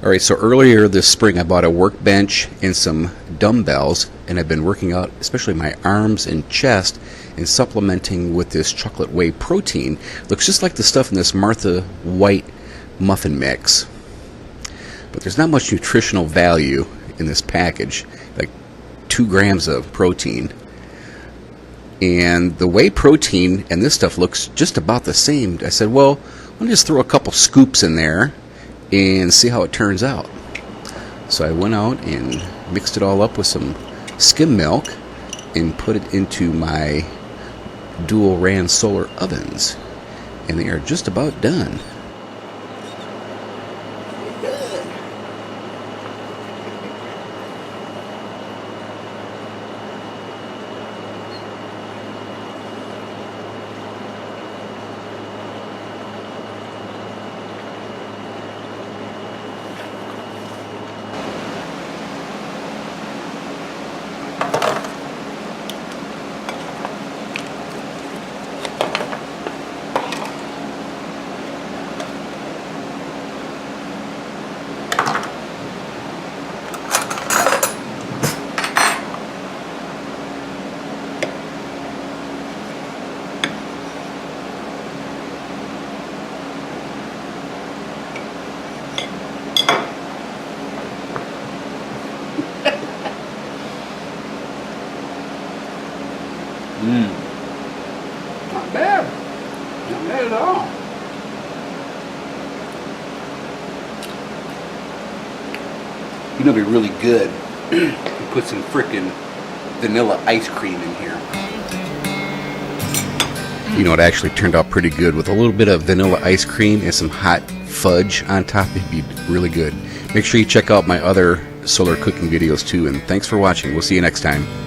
Alright, so earlier this spring I bought a workbench and some dumbbells, and I've been working out especially my arms and chest and supplementing with this chocolate whey protein. Looks just like the stuff in this Martha White muffin mix, but there's not much nutritional value in this package, like 2 grams of protein. And the whey protein and this stuff looks just about the same. I said, well, let me just throw a couple scoops in there and see how it turns out. So I went out and mixed it all up with some skim milk and put it into my dual ran solar ovens, and they are just about done. Not bad. Not bad at all. You know, it'd be really good to put some frickin' vanilla ice cream in here. You know, it actually turned out pretty good with a little bit of vanilla ice cream and some hot fudge on top. It'd be really good. Make sure you check out my other solar cooking videos too, and thanks for watching. We'll see you next time.